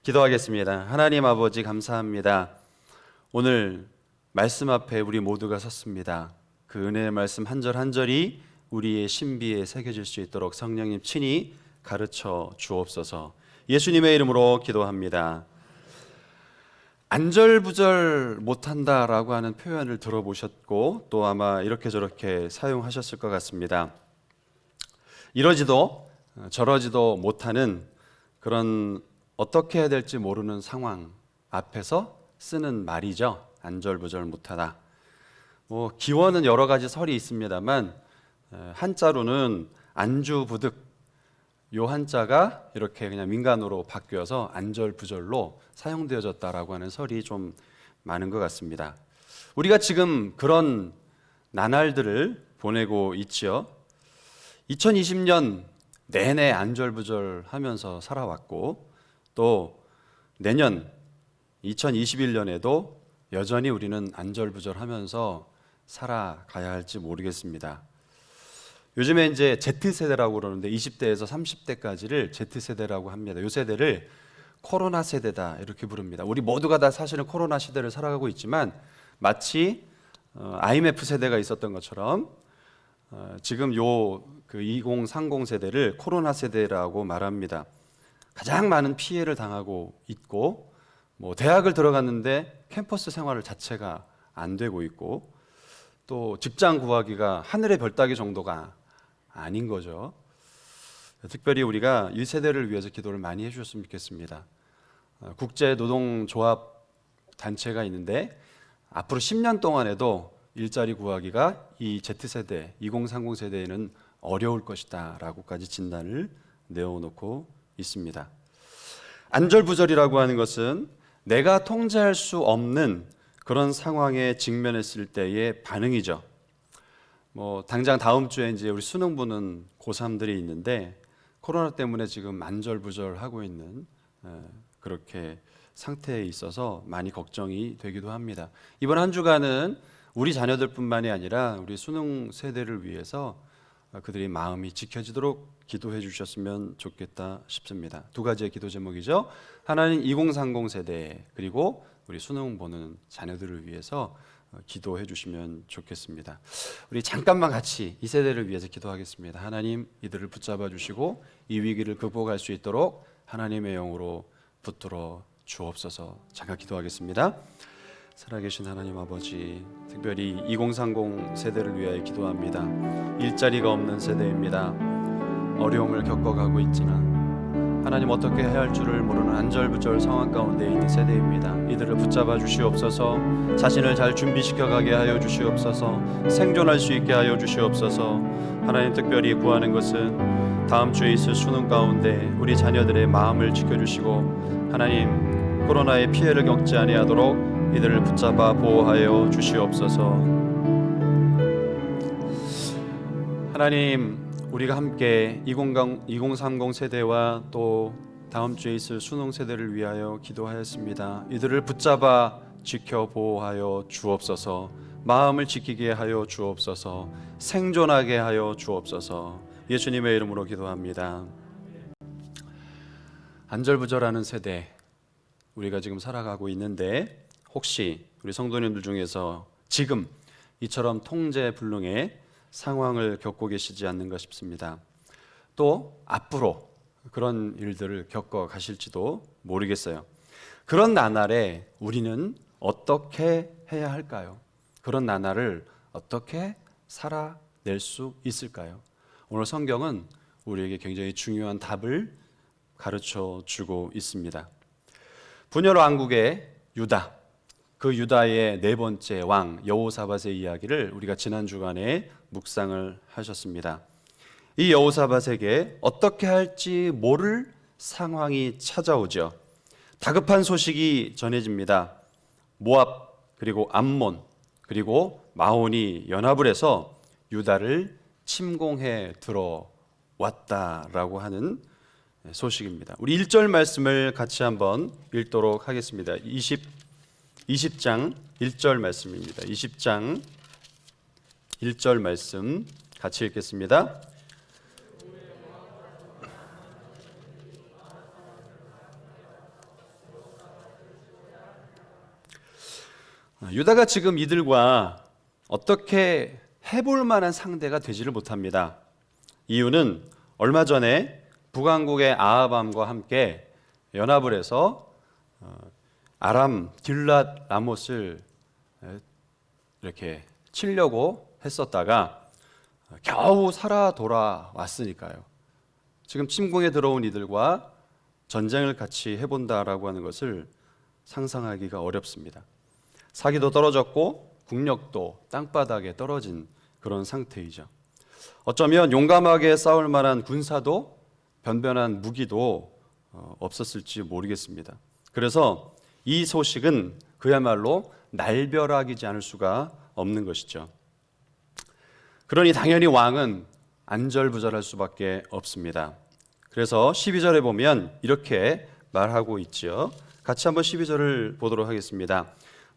기도하겠습니다. 하나님 아버지 감사합니다. 오늘 말씀 앞에 우리 모두가 섰습니다. 그 은혜의 말씀 한 절 한 절이 우리의 신비에 새겨질 수 있도록 성령님 친히 가르쳐 주옵소서. 예수님의 이름으로 기도합니다. 안절부절 못한다라고 하는 표현을 들어보셨고 또 아마 이렇게 저렇게 사용하셨을 것 같습니다. 이러지도 저러지도 못하는 그런 어떻게 해야 될지 모르는 상황 앞에서 쓰는 말이죠. 안절부절 못하다. 기원은 여러 가지 설이 있습니다만 한자로는 안주부득, 요 한자가 이렇게 그냥 민간어로 바뀌어서 안절부절로 사용되어졌다라고 하는 설이 좀 많은 것 같습니다. 우리가 지금 그런 나날들을 보내고 있지요. 2020년 내내 안절부절하면서 살아왔고 또 내년 2021년에도 여전히 우리는 안절부절하면서 살아가야 할지 모르겠습니다. 요즘에 이제 Z세대라고 그러는데 20대에서 30대까지를 Z세대라고 합니다. 이 세대를 코로나 세대다 이렇게 부릅니다. 우리 모두가 다 사실은 코로나 시대를 살아가고 있지만 마치 IMF 세대가 있었던 것처럼 지금 그 2030 세대를 코로나 세대라고 말합니다. 가장 많은 피해를 당하고 있고 대학을 들어갔는데 캠퍼스 생활 자체가 안 되고 있고 또 직장 구하기가 하늘의 별 따기 정도가 아닌 거죠. 특별히 우리가 이 세대를 위해서 기도를 많이 해주셨으면 좋겠습니다. 국제노동조합 단체가 있는데 앞으로 10년 동안에도 일자리 구하기가 이 Z세대, 2030 세대에는 어려울 것이다 라고까지 진단을 내어놓고 있습니다. 안절부절이라고 하는 것은 내가 통제할 수 없는 그런 상황에 직면했을 때의 반응이죠. 당장 다음 주에 이제 우리 수능 보는 고3들이 있는데 코로나 때문에 지금 안절부절하고 있는 그렇게 상태에 있어서 많이 걱정이 되기도 합니다. 이번 한 주간은 우리 자녀들뿐만이 아니라 우리 수능 세대를 위해서 그들의 마음이 지켜지도록 기도해 주셨으면 좋겠다 싶습니다. 두 가지의 기도 제목이죠. 하나는 2030 세대 그리고 우리 수능 보는 자녀들을 위해서 기도해 주시면 좋겠습니다. 우리 잠깐만 같이 이 세대를 위해서 기도하겠습니다. 하나님 이들을 붙잡아 주시고 이 위기를 극복할 수 있도록 하나님의 영으로 붙들어 주옵소서. 잠깐 기도하겠습니다. 살아계신 하나님 아버지, 특별히 2030 세대를 위하여 기도합니다. 일자리가 없는 세대입니다. 어려움을 겪어가고 있지만 하나님 어떻게 해야 할 줄을 모르는 안절부절 상황 가운데 있는 세대입니다. 이들을 붙잡아 주시옵소서. 자신을 잘 준비시켜 가게 하여 주시옵소서. 생존할 수 있게 하여 주시옵소서. 하나님 특별히 구하는 것은 다음 주에 있을 수능 가운데 우리 자녀들의 마음을 지켜주시고 하나님 코로나의 피해를 겪지 아니하도록 이들을 붙잡아 보호하여 주시옵소서. 하나님 우리가 함께 2030 세대와 또 다음 주에 있을 수능 세대를 위하여 기도하였습니다. 이들을 붙잡아 지켜 보호하여 주옵소서. 마음을 지키게 하여 주옵소서. 생존하게 하여 주옵소서. 예수님의 이름으로 기도합니다. 안절부절하는 세대 우리가 지금 살아가고 있는데 혹시 우리 성도님들 중에서 지금 이처럼 통제불능의 상황을 겪고 계시지 않는가 싶습니다. 또 앞으로 그런 일들을 겪어 가실지도 모르겠어요. 그런 나날에 우리는 어떻게 해야 할까요? 그런 나날을 어떻게 살아낼 수 있을까요? 오늘 성경은 우리에게 굉장히 중요한 답을 가르쳐 주고 있습니다. 분열 왕국의 유다, 그 유다의 네 번째 왕 여호사밧의 이야기를 우리가 지난 주간에 묵상을 하셨습니다. 이 여호사밧에게 어떻게 할지 모를 상황이 찾아오죠. 다급한 소식이 전해집니다. 모압 그리고 암몬 그리고 마온이 연합을 해서 유다를 침공해 들어왔다라고 하는 소식입니다. 우리 1절 말씀을 같이 한번 읽도록 하겠습니다. 20장 1절 말씀입니다. 20장 1절 말씀 같이 읽겠습니다. 유다가 지금 이들과 어떻게 해볼 만한 상대가 되지를 못합니다. 이유는 얼마 전에 북왕국의 아하밤과 함께 연합을 해서 아람 길랏 라못을 이렇게 치려고 했었다가 겨우 살아 돌아왔으니까요. 지금 침공에 들어온 이들과 전쟁을 같이 해본다라고 하는 것을 상상하기가 어렵습니다. 사기도 떨어졌고 국력도 땅바닥에 떨어진 그런 상태이죠. 어쩌면 용감하게 싸울 만한 군사도 변변한 무기도 없었을지 모르겠습니다. 그래서 이 소식은 그야말로 날벼락이지 않을 수가 없는 것이죠. 그러니 당연히 왕은 안절부절할 수밖에 없습니다. 그래서 12절에 보면 이렇게 말하고 있죠. 같이 한번 12절을 보도록 하겠습니다.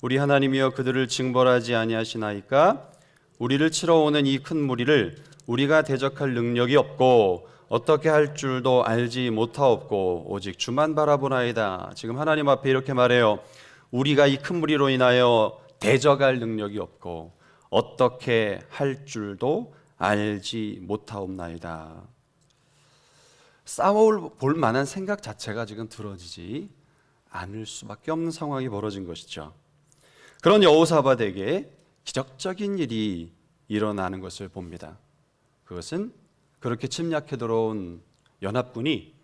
우리 하나님이여 그들을 징벌하지 아니하시나이까? 우리를 치러 오는 이 큰 무리를 우리가 대적할 능력이 없고 어떻게 할 줄도 알지 못하옵고 오직 주만 바라보나이다. 지금 하나님 앞에 이렇게 말해요. 우리가 이 큰 무리로 인하여 대적할 능력이 없고 어떻게 할 줄도 알지 못하옵나이다. 싸워볼 만한 생각 자체가 지금 들어지지 않을 수밖에 없는 상황이 벌어진 것이죠. 그런 여호사밧에게 기적적인 일이 일어나는 것을 봅니다. 그것은 그렇게 침략해 들어온 연합군이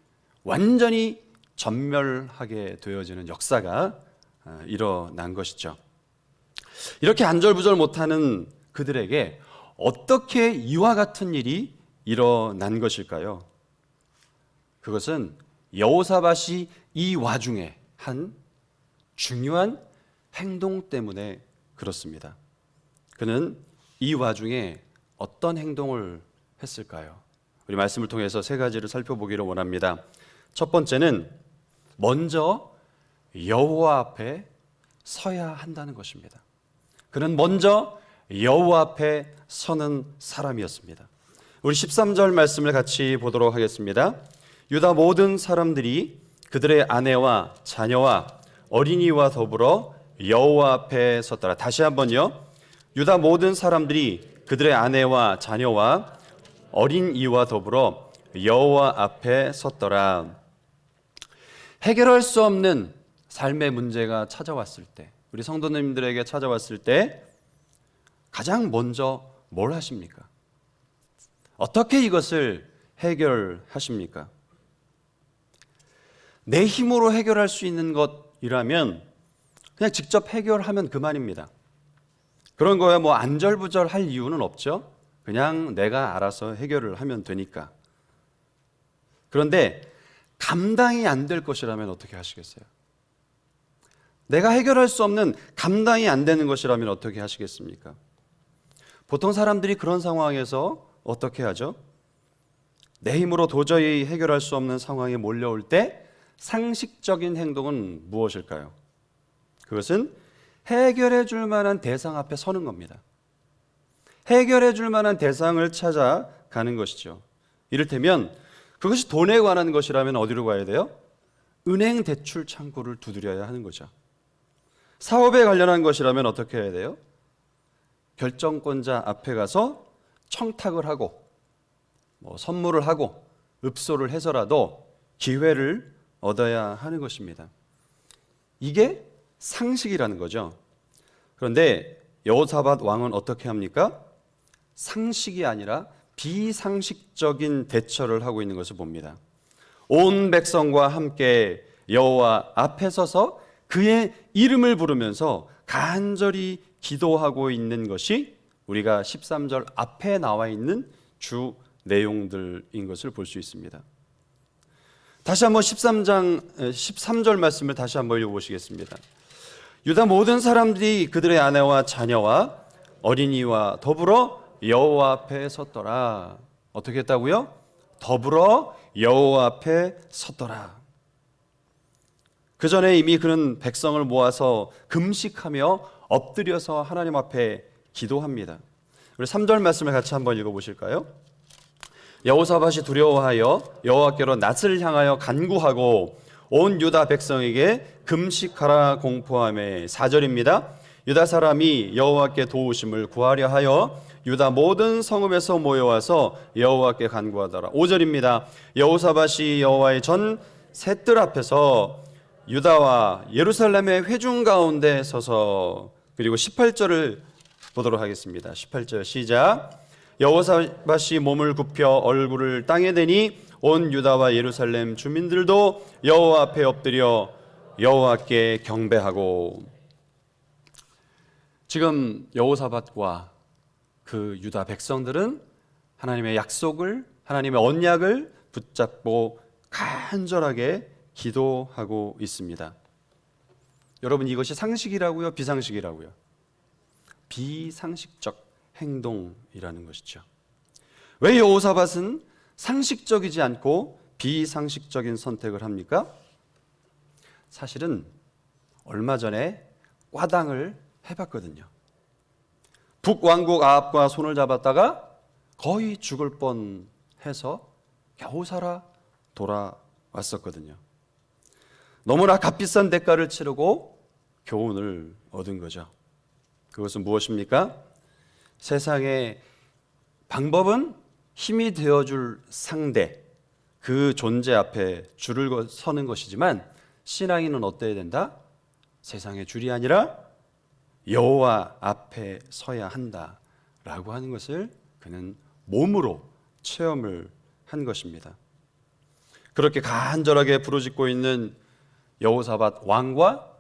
완전히 전멸하게 되어지는 역사가 일어난 것이죠. 이렇게 안절부절 못하는 그들에게 어떻게 이와 같은 일이 일어난 것일까요? 그것은 여호사밧이 이 와중에 한 중요한 행동 때문에 그렇습니다. 그는 이 와중에 어떤 행동을 했을까요? 우리 말씀을 통해서 세 가지를 살펴보기를 원합니다. 첫 번째는 먼저 여호와 앞에 서야 한다는 것입니다. 그는 먼저 여호와 앞에 서는 사람이었습니다. 우리 13절 말씀을 같이 보도록 하겠습니다. 유다 모든 사람들이 그들의 아내와 자녀와 어린이와 더불어 여호와 앞에 섰더라. 다시 한번요. 유다 모든 사람들이 그들의 아내와 자녀와 어린이와 더불어 여호와 앞에 섰더라. 해결할 수 없는 삶의 문제가 찾아왔을 때, 우리 성도님들에게 찾아왔을 때 가장 먼저 뭘 하십니까? 어떻게 이것을 해결하십니까? 내 힘으로 해결할 수 있는 것이라면 그냥 직접 해결하면 그만입니다. 그런 거야 뭐 안절부절 할 이유는 없죠. 그냥 내가 알아서 해결을 하면 되니까. 그런데 감당이 안 될 것이라면 어떻게 하시겠어요? 내가 해결할 수 없는 감당이 안 되는 것이라면 어떻게 하시겠습니까? 보통 사람들이 그런 상황에서 어떻게 하죠? 내 힘으로 도저히 해결할 수 없는 상황에 몰려올 때 상식적인 행동은 무엇일까요? 그것은 해결해 줄 만한 대상 앞에 서는 겁니다. 해결해 줄 만한 대상을 찾아가는 것이죠. 이를테면 그것이 돈에 관한 것이라면 어디로 가야 돼요? 은행 대출 창구를 두드려야 하는 거죠. 사업에 관련한 것이라면 어떻게 해야 돼요? 결정권자 앞에 가서 청탁을 하고 선물을 하고 읍소를 해서라도 기회를 얻어야 하는 것입니다. 이게 상식이라는 거죠. 그런데 여호사밧 왕은 어떻게 합니까? 상식이 아니라 비상식적인 대처를 하고 있는 것을 봅니다. 온 백성과 함께 여호와 앞에 서서 그의 이름을 부르면서 간절히 기도하고 있는 것이 우리가 13절 앞에 나와 있는 주 내용들인 것을 볼 수 있습니다. 다시 한번 13절 말씀을 다시 한번 읽어보시겠습니다. 유다 모든 사람들이 그들의 아내와 자녀와 어린이와 더불어 여호와 앞에 섰더라. 어떻게 했다고요? 더불어 여호와 앞에 섰더라. 그 전에 이미 그는 백성을 모아서 금식하며 엎드려서 하나님 앞에 기도합니다. 우리 3절 말씀을 같이 한번 읽어보실까요? 여호사밧이 두려워하여 여호와께로 낯을 향하여 간구하고 온 유다 백성에게 금식하라 공포하며 4절입니다. 유다 사람이 여호와께 도우심을 구하려 하여 유다 모든 성읍에서 모여와서 여호와께 간구하더라. 5절입니다. 여호사밧이 여호와의 전 셋들 앞에서 유다와 예루살렘의 회중 가운데 서서, 그리고 18절을 보도록 하겠습니다. 18절 시작. 여호사밧이 몸을 굽혀 얼굴을 땅에 대니 온 유다와 예루살렘 주민들도 여호와 앞에 엎드려 여호와께 경배하고. 지금 여호사밧과 그 유다 백성들은 하나님의 약속을, 하나님의 언약을 붙잡고 간절하게 기도하고 있습니다. 여러분, 이것이 상식이라고요, 비상식이라고요? 비상식적 행동이라는 것이죠. 왜 여호사밧은 상식적이지 않고 비상식적인 선택을 합니까? 사실은 얼마 전에 꽈당을 해봤거든요. 북왕국 아합과 손을 잡았다가 거의 죽을 뻔해서 겨우 살아 돌아왔었거든요. 너무나 값비싼 대가를 치르고 교훈을 얻은 거죠. 그것은 무엇입니까? 세상의 방법은 힘이 되어줄 상대, 그 존재 앞에 줄을 서는 것이지만 신앙인은 어때야 된다? 세상의 줄이 아니라 여호와 앞에 서야 한다라고 하는 것을 그는 몸으로 체험을 한 것입니다. 그렇게 간절하게 부르짖고 있는 여호사밧 왕과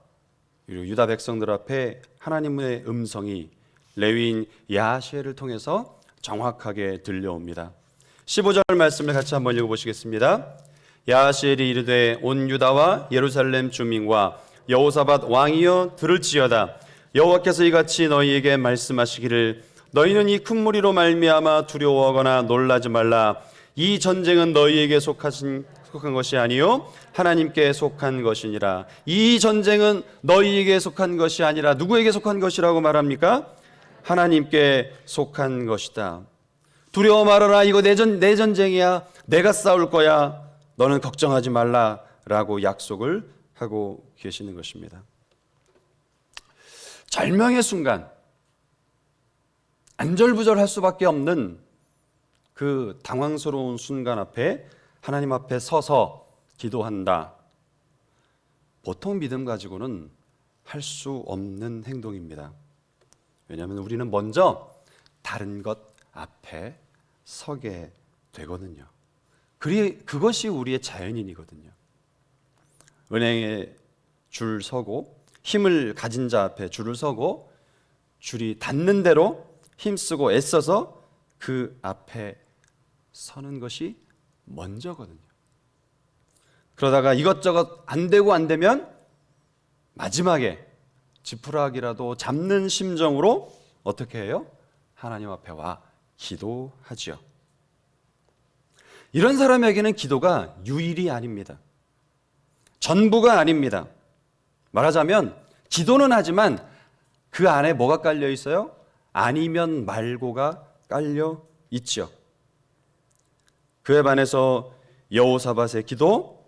그리고 유다 백성들 앞에 하나님의 음성이 레위인 야시엘을 통해서 정확하게 들려옵니다. 15절 말씀을 같이 한번 읽어보시겠습니다. 야시엘이 이르되 온 유다와 예루살렘 주민과 여호사밧 왕이여 들을지어다. 여호와께서 이같이 너희에게 말씀하시기를 너희는 이 큰 무리로 말미암아 두려워하거나 놀라지 말라. 이 전쟁은 너희에게 속한 것이 아니요 하나님께 속한 것이니라. 이 전쟁은 너희에게 속한 것이 아니라 누구에게 속한 것이라고 말합니까? 하나님께 속한 것이다. 두려워 말아라. 이거 내 전쟁이야. 내가 싸울 거야. 너는 걱정하지 말라라고 약속을 하고 계시는 것입니다. 절명의 순간, 안절부절할 수밖에 없는 그 당황스러운 순간 앞에 하나님 앞에 서서 기도한다. 보통 믿음 가지고는 할 수 없는 행동입니다. 왜냐하면 우리는 먼저 다른 것 앞에 서게 되거든요. 그것이 우리의 자연인이거든요. 은행에 줄 서고 힘을 가진 자 앞에 줄을 서고 줄이 닿는 대로 힘쓰고 애써서 그 앞에 서는 것이 먼저거든요. 그러다가 이것저것 안 되고 안 되면 마지막에 지푸라기라도 잡는 심정으로 어떻게 해요? 하나님 앞에 와 기도하지요. 이런 사람에게는 기도가 유일이 아닙니다. 전부가 아닙니다. 말하자면 기도는 하지만 그 안에 뭐가 깔려 있어요? 아니면 말고가 깔려 있죠. 그에 반해서 여호사밧의 기도,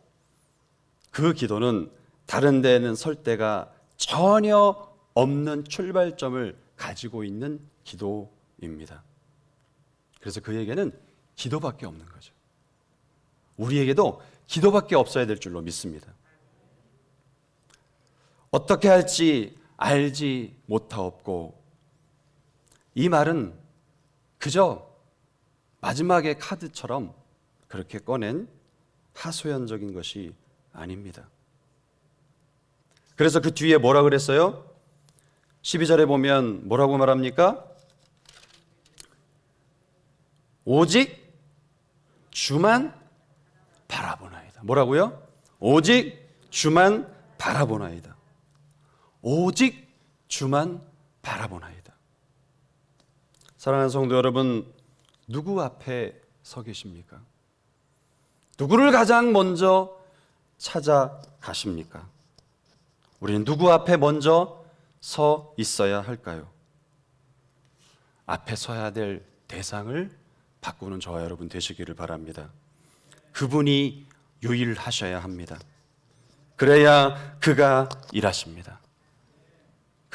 그 기도는 다른 데는 설 데가 전혀 없는 출발점을 가지고 있는 기도입니다. 그래서 그에게는 기도밖에 없는 거죠. 우리에게도 기도밖에 없어야 될 줄로 믿습니다. 어떻게 할지 알지 못하옵고, 이 말은 그저 마지막의 카드처럼 그렇게 꺼낸 하소연적인 것이 아닙니다. 그래서 그 뒤에 뭐라 그랬어요? 12절에 보면 뭐라고 말합니까? 오직 주만 바라보나이다. 뭐라고요? 오직 주만 바라보나이다. 오직 주만 바라보나이다. 사랑하는 성도 여러분, 누구 앞에 서 계십니까? 누구를 가장 먼저 찾아가십니까? 우리는 누구 앞에 먼저 서 있어야 할까요? 앞에 서야 될 대상을 바꾸는 저와 여러분 되시기를 바랍니다. 그분이 유일하셔야 합니다. 그래야 그가 일하십니다.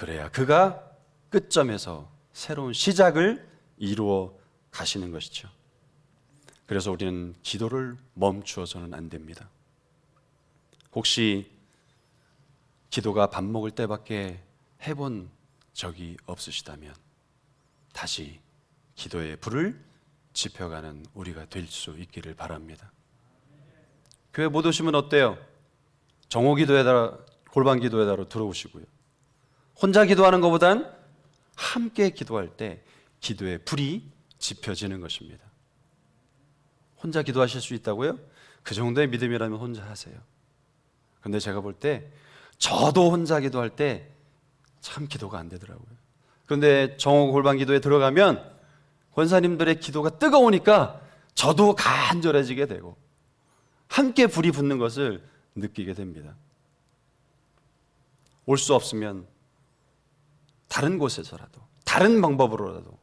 그래야 그가 끝점에서 새로운 시작을 이루어 가시는 것이죠. 그래서 우리는 기도를 멈추어서는 안 됩니다. 혹시 기도가 밥 먹을 때밖에 해본 적이 없으시다면 다시 기도의 불을 지펴가는 우리가 될 수 있기를 바랍니다. 교회 못 오시면 어때요? 정오 기도회다, 골방 기도회다로 들어오시고요. 혼자 기도하는 것보단 함께 기도할 때 기도의 불이 지펴지는 것입니다. 혼자 기도하실 수 있다고요? 그 정도의 믿음이라면 혼자 하세요. 그런데 제가 볼 때 저도 혼자 기도할 때 참 기도가 안 되더라고요. 그런데 정오 골방 기도에 들어가면 권사님들의 기도가 뜨거우니까 저도 간절해지게 되고 함께 불이 붙는 것을 느끼게 됩니다. 올 수 없으면 다른 곳에서라도 다른 방법으로라도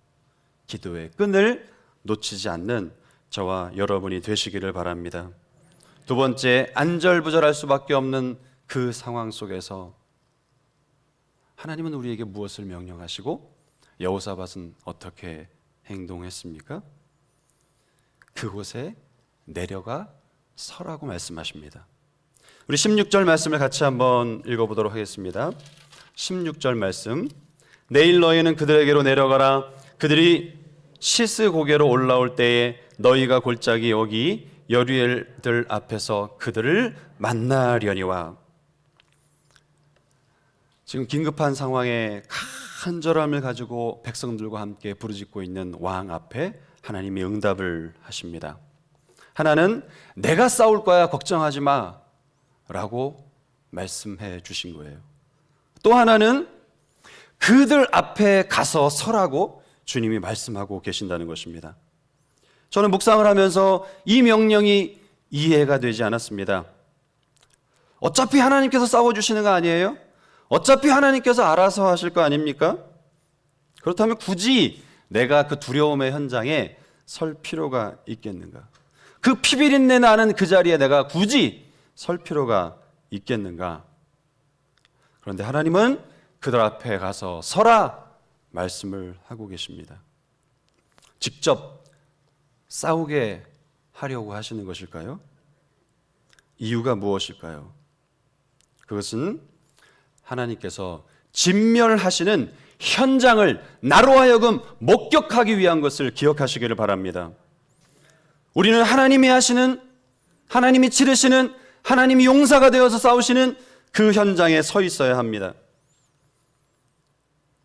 기도의 끈을 놓치지 않는 저와 여러분이 되시기를 바랍니다. 두 번째, 안절부절할 수밖에 없는 그 상황 속에서 하나님은 우리에게 무엇을 명령하시고 여호사밧은 어떻게 행동했습니까? 그곳에 내려가 서라고 말씀하십니다. 우리 16절 말씀을 같이 한번 읽어보도록 하겠습니다. 16절 말씀, 내일 너희는 그들에게로 내려가라. 그들이 시스 고개로 올라올 때에 너희가 골짜기 여기 여리엘들 앞에서 그들을 만나려니와. 지금 긴급한 상황에 간절함을 가지고 백성들과 함께 부르짖고 있는 왕 앞에 하나님이 응답을 하십니다. 하나는 내가 싸울 거야 걱정하지 마 라고 말씀해 주신 거예요. 또 하나는 그들 앞에 가서 서라고 주님이 말씀하고 계신다는 것입니다. 저는 묵상을 하면서 이 명령이 이해가 되지 않았습니다. 어차피 하나님께서 싸워주시는 거 아니에요? 어차피 하나님께서 알아서 하실 거 아닙니까? 그렇다면 굳이 내가 그 두려움의 현장에 설 필요가 있겠는가? 그 피비린내 나는 그 자리에 내가 굳이 설 필요가 있겠는가? 그런데 하나님은 그들 앞에 가서 서라 말씀을 하고 계십니다. 직접 싸우게 하려고 하시는 것일까요? 이유가 무엇일까요? 그것은 하나님께서 진멸하시는 현장을 나로 하여금 목격하기 위한 것을 기억하시기를 바랍니다. 우리는 하나님이 하시는, 하나님이 치르시는, 하나님이 용사가 되어서 싸우시는 그 현장에 서 있어야 합니다.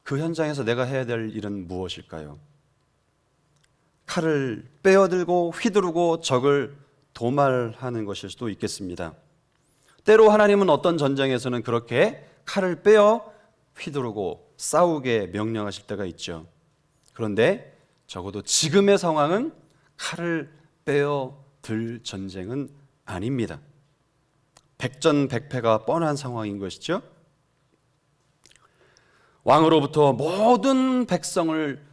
그 현장에서 내가 해야 될 일은 무엇일까요? 칼을 빼어들고 휘두르고 적을 도말하는 것일 수도 있겠습니다. 때로 하나님은 어떤 전쟁에서는 그렇게 칼을 빼어 휘두르고 싸우게 명령하실 때가 있죠. 그런데 적어도 지금의 상황은 칼을 빼어 들 전쟁은 아닙니다. 백전백패가 뻔한 상황인 것이죠. 왕으로부터 모든 백성을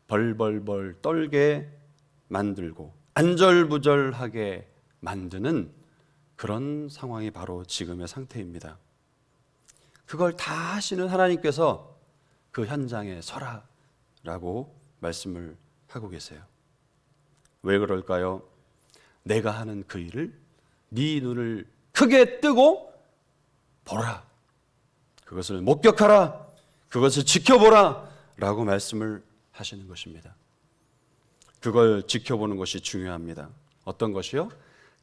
벌벌벌 떨게 만들고 안절부절하게 만드는 그런 상황이 바로 지금의 상태입니다. 그걸 다 하시는 하나님께서 그 현장에 서라라고 말씀을 하고 계세요. 왜 그럴까요? 내가 하는 그 일을 네 눈을 크게 뜨고 보라. 그것을 목격하라. 그것을 지켜보라 라고 말씀을 하시는 것입니다. 그걸 지켜보는 것이 중요합니다. 어떤 것이요?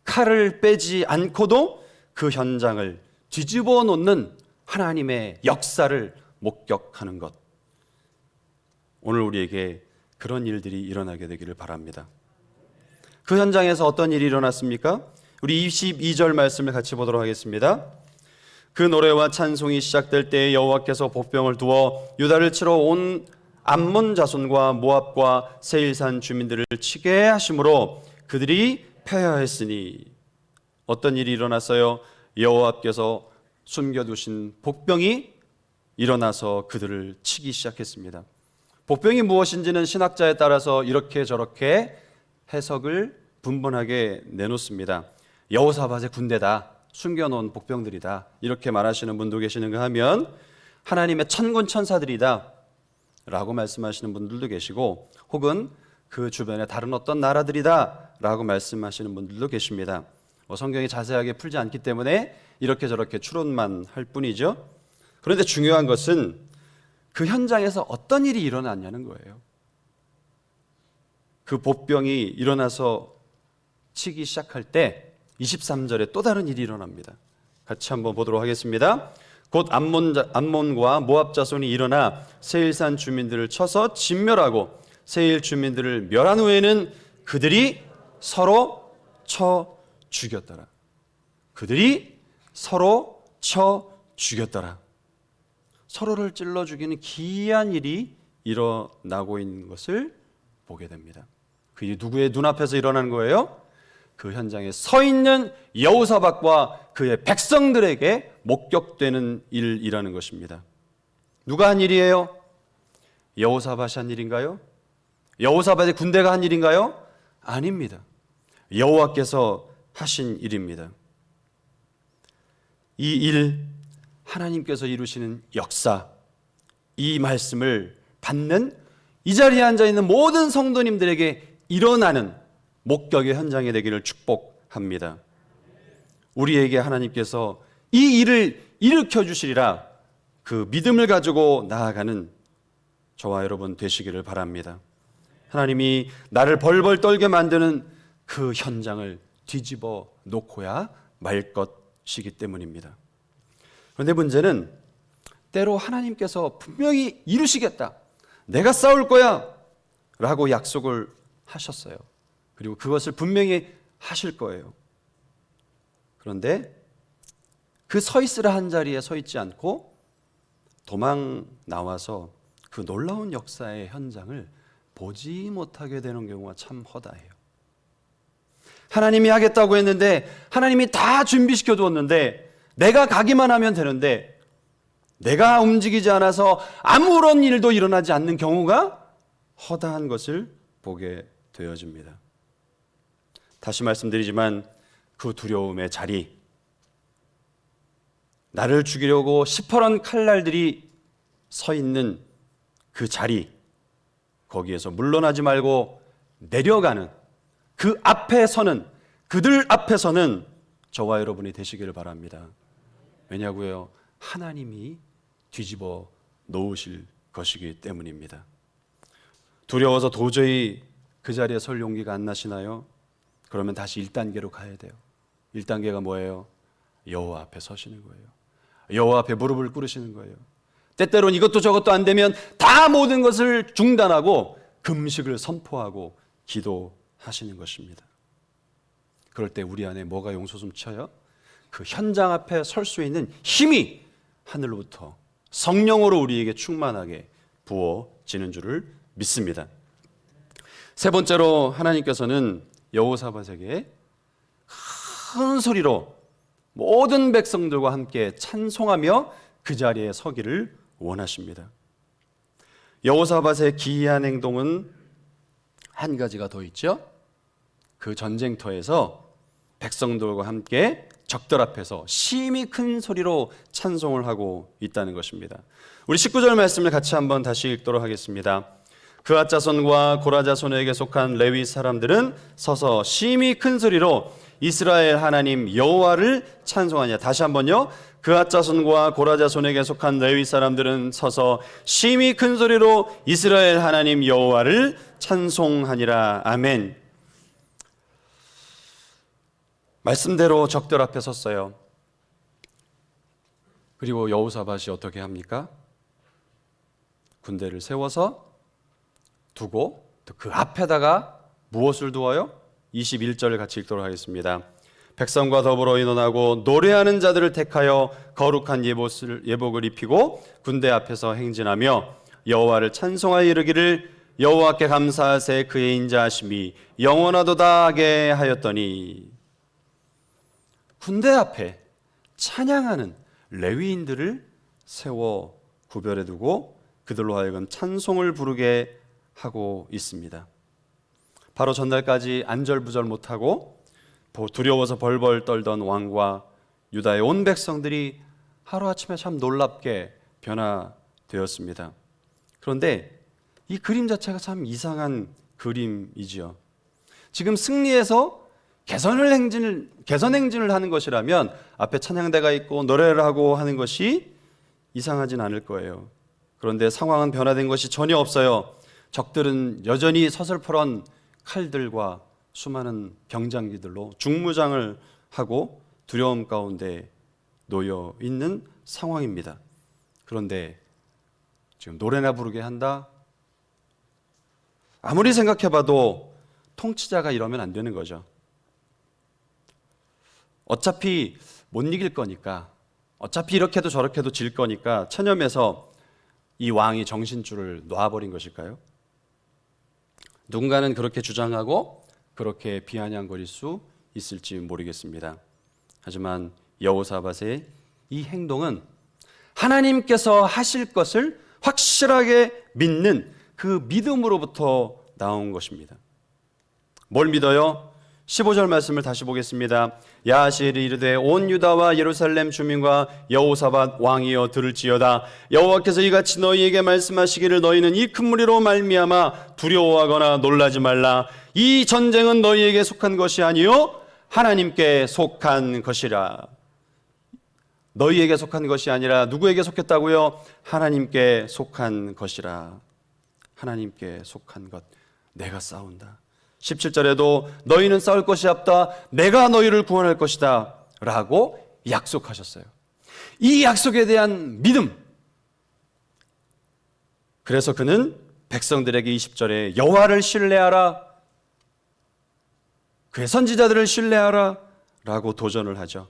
칼을 빼지 않고도 그 현장을 뒤집어 놓는 하나님의 역사를 목격하는 것. 오늘 우리에게 그런 일들이 일어나게 되기를 바랍니다. 그 현장에서 어떤 일이 일어났습니까? 우리 22절 말씀을 같이 보도록 하겠습니다. 그 노래와 찬송이 시작될 때에 여호와께서 복병을 두어 유다를 치러 온 암몬 자손과 모압과 세일산 주민들을 치게 하심으로 그들이 패하였으니. 어떤 일이 일어났어요? 여호와께서 숨겨두신 복병이 일어나서 그들을 치기 시작했습니다. 복병이 무엇인지는 신학자에 따라서 이렇게 저렇게 해석을 분분하게 내놓습니다. 여호사밧의 군대다, 숨겨놓은 복병들이다, 이렇게 말하시는 분도 계시는가 하면 하나님의 천군 천사들이다 라고 말씀하시는 분들도 계시고, 혹은 그 주변에 다른 어떤 나라들이다 라고 말씀하시는 분들도 계십니다. 성경이 자세하게 풀지 않기 때문에 이렇게 저렇게 추론만 할 뿐이죠. 그런데 중요한 것은 그 현장에서 어떤 일이 일어났냐는 거예요. 그 보병이 일어나서 치기 시작할 때 23절에 또 다른 일이 일어납니다. 같이 한번 보도록 하겠습니다. 곧 암몬과 모압 자손이 일어나 세일산 주민들을 쳐서 진멸하고 세일 주민들을 멸한 후에는 그들이 서로 쳐 죽였더라. 그들이 서로 쳐 죽였더라. 서로를 찔러 죽이는 기이한 일이 일어나고 있는 것을 보게 됩니다. 그게 누구의 눈앞에서 일어나는 거예요? 그 현장에 서 있는 여호사밧과 그의 백성들에게 목격되는 일이라는 것입니다. 누가 한 일이에요? 여호사밧이 한 일인가요? 여호사밧의 군대가 한 일인가요? 아닙니다. 여호와께서 하신 일입니다. 이 일, 하나님께서 이루시는 역사, 이 말씀을 받는 이 자리에 앉아있는 모든 성도님들에게 일어나는 목격의 현장이 되기를 축복합니다. 우리에게 하나님께서 이 일을 일으켜 주시리라 그 믿음을 가지고 나아가는 저와 여러분 되시기를 바랍니다. 하나님이 나를 벌벌 떨게 만드는 그 현장을 뒤집어 놓고야 말 것이기 때문입니다. 그런데 문제는 때로 하나님께서 분명히 이루시겠다, 내가 싸울 거야 라고 약속을 하셨어요. 그리고 그것을 분명히 하실 거예요. 그런데 그 서 있으라 한 자리에 서 있지 않고 도망 나와서 그 놀라운 역사의 현장을 보지 못하게 되는 경우가 참 허다해요. 하나님이 하겠다고 했는데, 하나님이 다 준비시켜 두었는데, 내가 가기만 하면 되는데 내가 움직이지 않아서 아무런 일도 일어나지 않는 경우가 허다한 것을 보게 되어집니다. 다시 말씀드리지만 그 두려움의 자리, 나를 죽이려고 시퍼런 칼날들이 서 있는 그 자리, 거기에서 물러나지 말고 내려가는 그 앞에 서는, 그들 앞에 서는 저와 여러분이 되시기를 바랍니다. 왜냐고요? 하나님이 뒤집어 놓으실 것이기 때문입니다. 두려워서 도저히 그 자리에 설 용기가 안 나시나요? 그러면 다시 1단계로 가야 돼요. 1단계가 뭐예요? 여호와 앞에 서시는 거예요. 여호와 앞에 무릎을 꿇으시는 거예요. 때때로는 이것도 저것도 안 되면 다 모든 것을 중단하고 금식을 선포하고 기도하시는 것입니다. 그럴 때 우리 안에 뭐가 용솟음 쳐요? 그 현장 앞에 설 수 있는 힘이 하늘로부터 성령으로 우리에게 충만하게 부어지는 줄을 믿습니다. 세 번째로 하나님께서는 여호사밧에게 큰 소리로 모든 백성들과 함께 찬송하며 그 자리에 서기를 원하십니다. 여호사밧의 기이한 행동은 한 가지가 더 있죠. 그 전쟁터에서 백성들과 함께 적들 앞에서 심히 큰 소리로 찬송을 하고 있다는 것입니다. 우리 19절 말씀을 같이 한번 다시 읽도록 하겠습니다. 그앗 자손과 고라 자손에게 속한 레위 사람들은 서서 심히 큰 소리로 이스라엘 하나님 여호와를 찬송하냐. 다시 한번요. 그앗 자손과 고라 자손에게 속한 레위 사람들은 서서 심히 큰 소리로 이스라엘 하나님 여호와를 찬송하니라. 아멘. 말씀대로 적들 앞에 섰어요. 그리고 여호사밧이 어떻게 합니까? 군대를 세워서 두고 그 앞에다가 무엇을 두어요? 21절을 같이 읽도록 하겠습니다. 백성과 더불어 의논하고 노래하는 자들을 택하여 거룩한 예복을 입히고 군대 앞에서 행진하며 여호와를 찬송하여 이르기를 여호와께 감사하세 그의 인자하심이 영원하도다 하게 하였더니. 군대 앞에 찬양하는 레위인들을 세워 구별해 두고 그들로 하여금 찬송을 부르게 하고 있습니다. 바로 전날까지 안절부절 못하고 두려워서 벌벌 떨던 왕과 유다의 온 백성들이 하루아침에 참 놀랍게 변화되었습니다. 그런데 이 그림 자체가 참 이상한 그림이지요. 지금 승리해서 개선 행진을 하는 것이라면 앞에 찬양대가 있고 노래를 하고 하는 것이 이상하진 않을 거예요. 그런데 상황은 변화된 것이 전혀 없어요. 적들은 여전히 서슬퍼런 칼들과 수많은 병장기들로 중무장을 하고 두려움 가운데 놓여 있는 상황입니다. 그런데 지금 노래나 부르게 한다? 아무리 생각해봐도 통치자가 이러면 안 되는 거죠. 어차피 못 이길 거니까, 어차피 이렇게도 저렇게도 질 거니까 체념해서 이 왕이 정신줄을 놔버린 것일까요? 누군가는 그렇게 주장하고 그렇게 비아냥거릴 수 있을지 모르겠습니다. 하지만 여호사밧의 이 행동은 하나님께서 하실 것을 확실하게 믿는 그 믿음으로부터 나온 것입니다. 뭘 믿어요? 15절 말씀을 다시 보겠습니다. 야하시엘이 이르되 온 유다와 예루살렘 주민과 여호사밧 왕이여 들을지어다. 여호와께서 이같이 너희에게 말씀하시기를 너희는 이 큰 무리로 말미암아 두려워하거나 놀라지 말라. 이 전쟁은 너희에게 속한 것이 아니요 하나님께 속한 것이라. 너희에게 속한 것이 아니라 누구에게 속했다고요? 하나님께 속한 것이라. 하나님께 속한 것. 내가 싸운다. 17절에도 너희는 싸울 것이 없다. 내가 너희를 구원할 것이다 라고 약속하셨어요. 이 약속에 대한 믿음. 그래서 그는 백성들에게 20절에 여호와를 신뢰하라, 그의 선지자들을 신뢰하라 라고 도전을 하죠.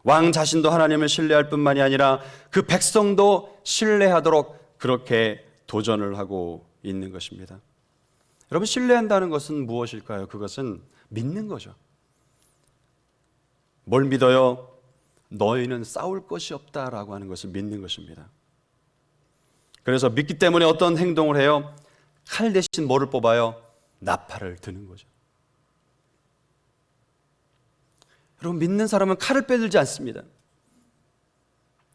왕 자신도 하나님을 신뢰할 뿐만이 아니라 그 백성도 신뢰하도록 그렇게 도전을 하고 있는 것입니다. 여러분, 신뢰한다는 것은 무엇일까요? 그것은 믿는 거죠. 뭘 믿어요? 너희는 싸울 것이 없다라고 하는 것을 믿는 것입니다. 그래서 믿기 때문에 어떤 행동을 해요? 칼 대신 뭐를 뽑아요? 나팔을 드는 거죠. 여러분, 믿는 사람은 칼을 빼들지 않습니다.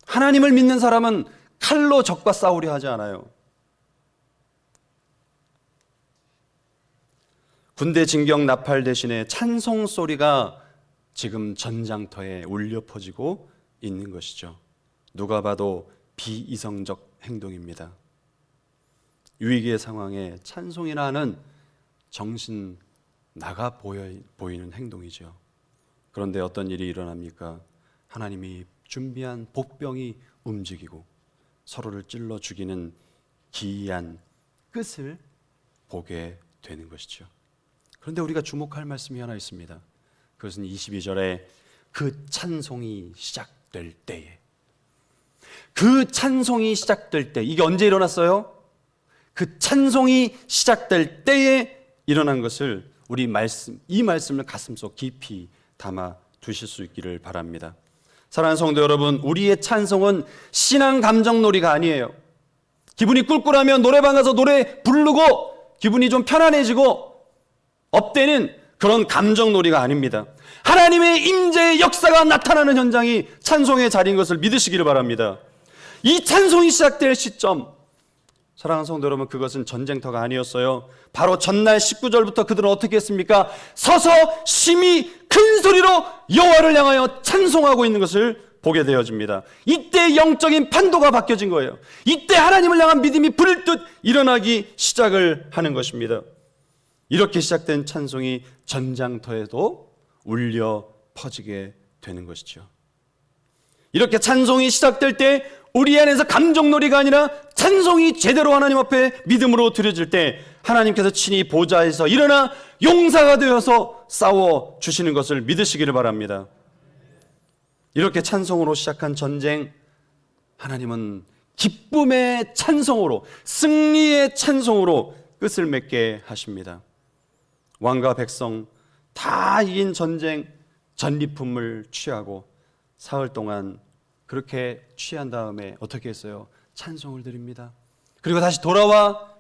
하나님을 믿는 사람은 칼로 적과 싸우려 하지 않아요. 군대 진격 나팔 대신에 찬송 소리가 지금 전장터에 울려 퍼지고 있는 것이죠. 누가 봐도 비이성적 행동입니다. 위기의 상황에 찬송이나 하는 정신 나가 보이는 행동이죠. 그런데 어떤 일이 일어납니까? 하나님이 준비한 복병이 움직이고 서로를 찔러 죽이는 기이한 끝을 보게 되는 것이죠. 그런데 우리가 주목할 말씀이 하나 있습니다. 그것은 22절에 그 찬송이 시작될 때에, 그 찬송이 시작될 때, 이게 언제 일어났어요? 그 찬송이 시작될 때에 일어난 것을 이 말씀을 가슴속 깊이 담아 두실 수 있기를 바랍니다. 사랑하는 성도 여러분, 우리의 찬송은 신앙 감정놀이가 아니에요. 기분이 꿀꿀하면 노래방 가서 노래 부르고 기분이 좀 편안해지고 업되는 그런 감정놀이가 아닙니다. 하나님의 임재의 역사가 나타나는 현장이 찬송의 자리인 것을 믿으시기를 바랍니다. 이 찬송이 시작될 시점, 사랑하는 성도 여러분, 그것은 전쟁터가 아니었어요. 바로 전날 19절부터 그들은 어떻게 했습니까? 서서 심히 큰 소리로 여호와를 향하여 찬송하고 있는 것을 보게 되어집니다. 이때 영적인 판도가 바뀌어진 거예요. 이때 하나님을 향한 믿음이 불듯 일어나기 시작을 하는 것입니다. 이렇게 시작된 찬송이 전장터에도 울려 퍼지게 되는 것이죠. 이렇게 찬송이 시작될 때 우리 안에서 감정놀이가 아니라 찬송이 제대로 하나님 앞에 믿음으로 드려질 때 하나님께서 친히 보좌에서 일어나 용사가 되어서 싸워 주시는 것을 믿으시기를 바랍니다. 이렇게 찬송으로 시작한 전쟁, 하나님은 기쁨의 찬송으로, 승리의 찬송으로 끝을 맺게 하십니다. 왕과 백성 다 이긴 전쟁 전리품을 취하고 사흘 동안 그렇게 취한 다음에 어떻게 했어요? 찬송을 드립니다. 그리고 다시 돌아와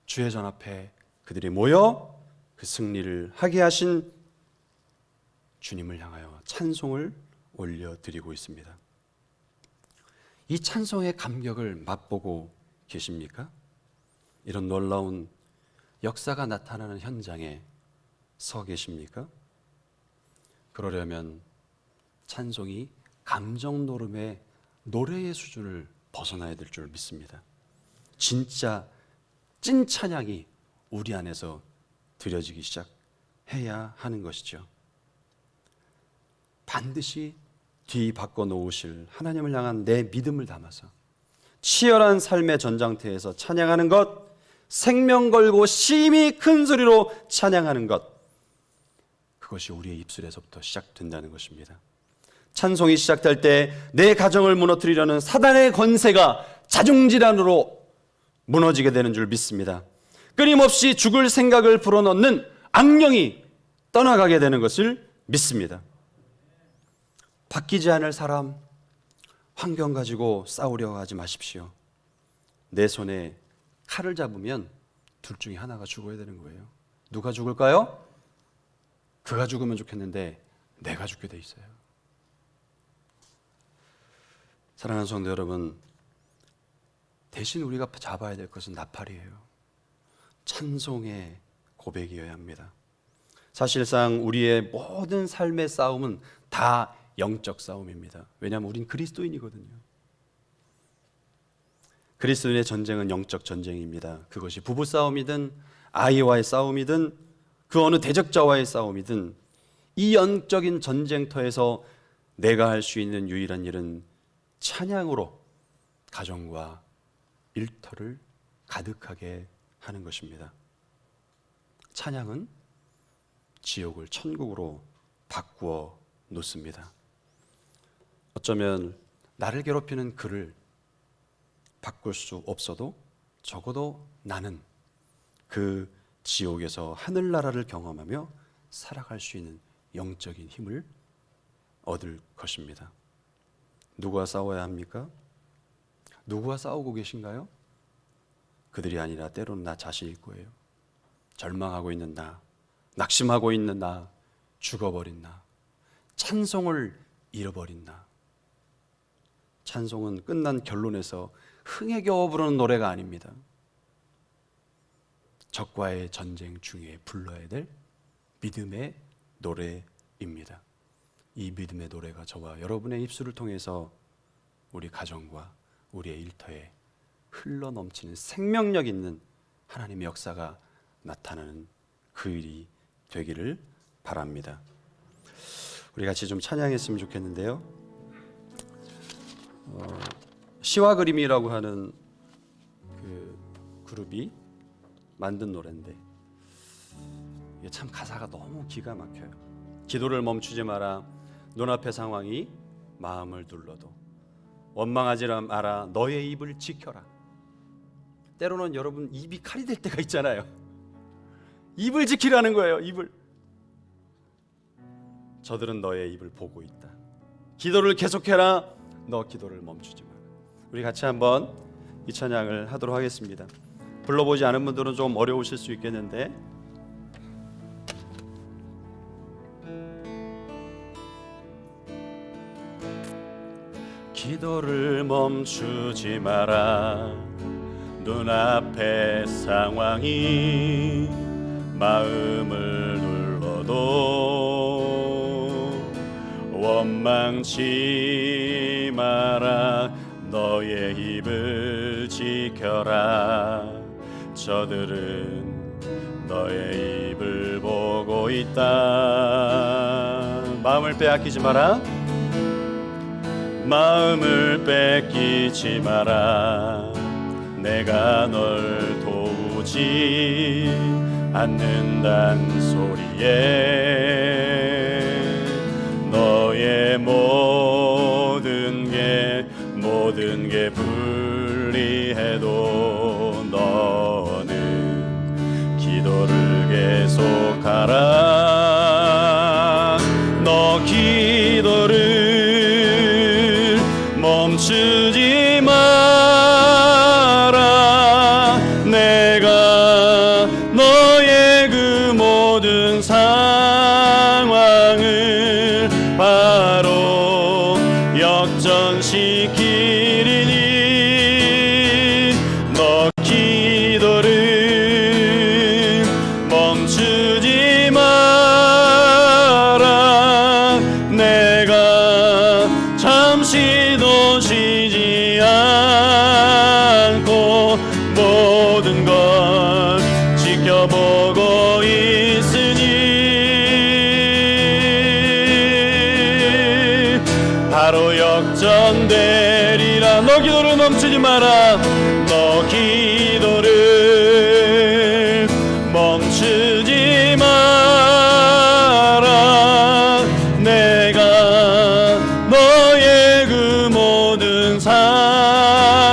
주의 전 앞에 그들이 모여 그 승리를 하게 하신 주님을 향하여 찬송을 올려드리고 있습니다. 이 찬송의 감격을 맛보고 계십니까? 이런 놀라운 역사가 나타나는 현장에 서 계십니까? 그러려면 찬송이 감정 노름의 노래의 수준을 벗어나야 될 줄 믿습니다. 진짜 찐 찬양이 우리 안에서 드려지기 시작해야 하는 것이죠. 반드시 뒤바꿔 놓으실 하나님을 향한 내 믿음을 담아서 치열한 삶의 전장터에서 찬양하는 것, 생명 걸고 심히 큰 소리로 찬양하는 것, 그것이 우리의 입술에서부터 시작된다는 것입니다. 찬송이 시작될 때 내 가정을 무너뜨리려는 사단의 권세가 자중질환으로 무너지게 되는 줄 믿습니다. 끊임없이 죽을 생각을 불어넣는 악령이 떠나가게 되는 것을 믿습니다. 바뀌지 않을 사람, 환경 가지고 싸우려 하지 마십시오. 내 손에 칼을 잡으면 둘 중에 하나가 죽어야 되는 거예요. 누가 죽을까요? 그가 죽으면 좋겠는데 내가 죽게 돼 있어요. 사랑하는 성도 여러분, 대신 우리가 잡아야 될 것은 나팔이에요. 찬송의 고백이어야 합니다. 사실상 우리의 모든 삶의 싸움은 다 영적 싸움입니다. 왜냐하면 우린 그리스도인이거든요. 그리스도인의 전쟁은 영적 전쟁입니다. 그것이 부부싸움이든 아이와의 싸움이든 그 어느 대적자와의 싸움이든 이 영적인 전쟁터에서 내가 할 수 있는 유일한 일은 찬양으로 가정과 일터를 가득하게 하는 것입니다. 찬양은 지옥을 천국으로 바꾸어 놓습니다. 어쩌면 나를 괴롭히는 그를 바꿀 수 없어도 적어도 나는 그 지옥에서 하늘나라를 경험하며 살아갈 수 있는 영적인 힘을 얻을 것입니다. 누구와 싸워야 합니까? 누구와 싸우고 계신가요? 그들이 아니라 때로는 나 자신일 거예요. 절망하고 있는 나, 낙심하고 있는 나, 죽어버린 나, 찬송을 잃어버린 나. 찬송은 끝난 결론에서 흥에 겨워 부르는 노래가 아닙니다. 적과의 전쟁 중에 불러야 될 믿음의 노래입니다. 이 믿음의 노래가 저와 여러분의 입술을 통해서 우리 가정과 우리의 일터에 흘러넘치는 생명력 있는 하나님의 역사가 나타나는 그 일이 되기를 바랍니다. 우리 같이 좀 찬양했으면 좋겠는데요. 시와 그림이라고 하는 그 그룹이 만든 노래인데 이게 참 가사가 너무 기가 막혀요. 기도를 멈추지 마라. 눈앞의 상황이 마음을 눌러도 원망하지 마라. 너의 입을 지켜라. 때로는 여러분 입이 칼이 될 때가 있잖아요. 입을 지키라는 거예요. 입을. 저들은 너의 입을 보고 있다. 기도를 계속해라. 너 기도를 멈추지 마라. 우리 같이 한번 이 찬양을 하도록 하겠습니다. 불러보지 않은 분들은 좀 어려우실 수 있겠는데 기도를 멈추지 마라. 눈앞의 상황이 마음을 눌러도 원망치 마라. 너의 입을 지켜라. 저들은 너의 입을 보고 있다. 마음을 빼앗기지 마라. 마음을 뺏기지 마라. 내가 널 도우지 않는단 소리에 너의 모든 게 불리해도 너는 기도를 계속하라. 너 기도를 멈추지 마라. 내가 너의 그 모든 상황을 바로 역전시키리라. 너 기도를 멈추지 마라. 너 기도를 멈추지 마라. 내가 너의 그 모든 상황을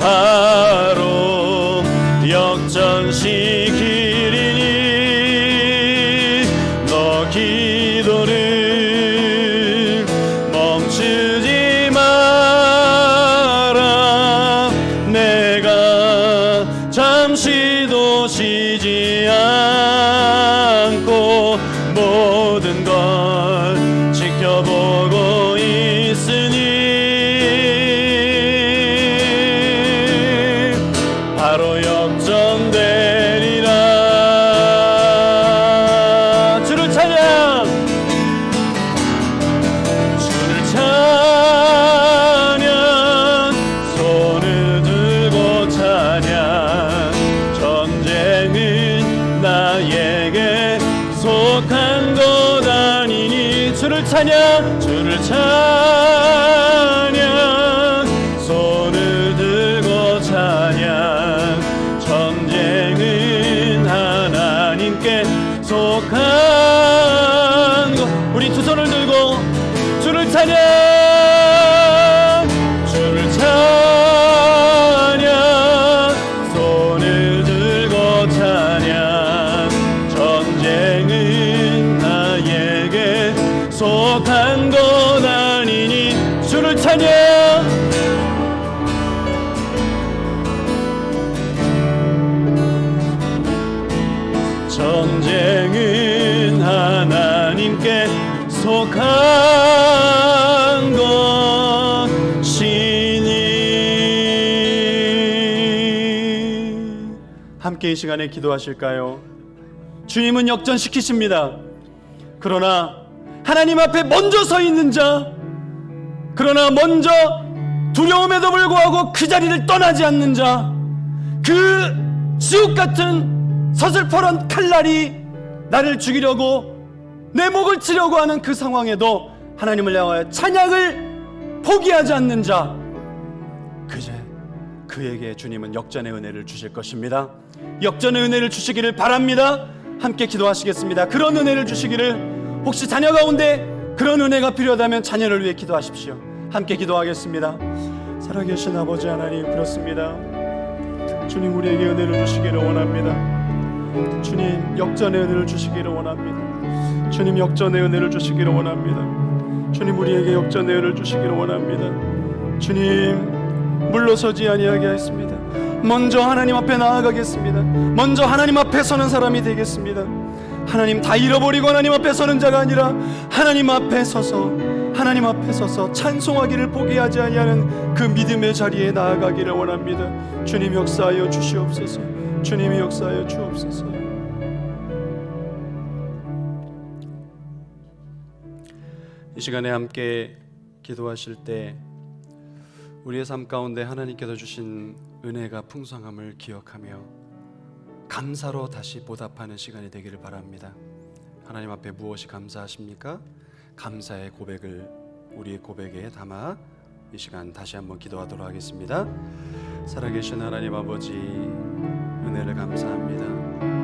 바로 역전시키리니 너 기도를 멈추지 마라. 내가 잠시도 쉬지 않고 모든 걸 지켜보고 있으니 바로 역전되리라. 주를 찬양, 주를 찬양, 손을 들고 찬양. 전쟁은 나에게 속한 것 아니니 주를 찬양, 주를 찬양, 손을 들고 찬양. 전쟁은 하나님께 속한 것. 우리 두 손을 들고 주를 찬양, 주를 찬양, 손을 들고 찬양. 전쟁은 나에게 속한 것 아니니 주를 찬양. 전쟁은 하나님께 속한 것이니. 함께 이 시간에 기도하실까요? 주님은 역전시키십니다. 그러나 하나님 앞에 먼저 서 있는 자, 그러나 먼저 두려움에도 불구하고 그 자리를 떠나지 않는 자, 그 지옥 같은 서슬퍼런 칼날이 나를 죽이려고 내 목을 치려고 하는 그 상황에도 하나님을 향하여 찬양을 포기하지 않는 자, 그에게 주님은 역전의 은혜를 주실 것입니다. 역전의 은혜를 주시기를 바랍니다. 함께 기도하시겠습니다. 그런 은혜를 주시기를. 혹시 자녀 가운데 그런 은혜가 필요하다면 자녀를 위해 기도하십시오. 함께 기도하겠습니다. 살아계신 아버지 하나님, 그렇습니다. 주님, 우리에게 은혜를 주시기를 원합니다. 주님, 역전의 은혜를 주시기를 원합니다. 주님, 역전의 은혜를 주시기를 원합니다. 주님, 우리에게 역전의 은혜를 주시기를 원합니다. 주님, 물러서지 아니하게 하겠습니다. 먼저 하나님 앞에 나아가겠습니다. 먼저 하나님 앞에 서는 사람이 되겠습니다. 하나님, 다 잃어버리고 하나님 앞에 서는 자가 아니라 하나님 앞에 서서 찬송하기를 포기하지 아니하는 그 믿음의 자리에 나아가기를 원합니다. 주님, 역사하여 주시옵소서. 주님이 역사하여 주옵소서. 이 시간에 함께 기도하실 때 우리의 삶 가운데 하나님께서 주신 은혜가 풍성함을 기억하며 감사로 다시 보답하는 시간이 되기를 바랍니다. 하나님 앞에 무엇이 감사하십니까? 감사의 고백을 우리의 고백에 담아 이 시간 다시 한번 기도하도록 하겠습니다. 살아계신 하나님 아버지, 은혜를 감사합니다.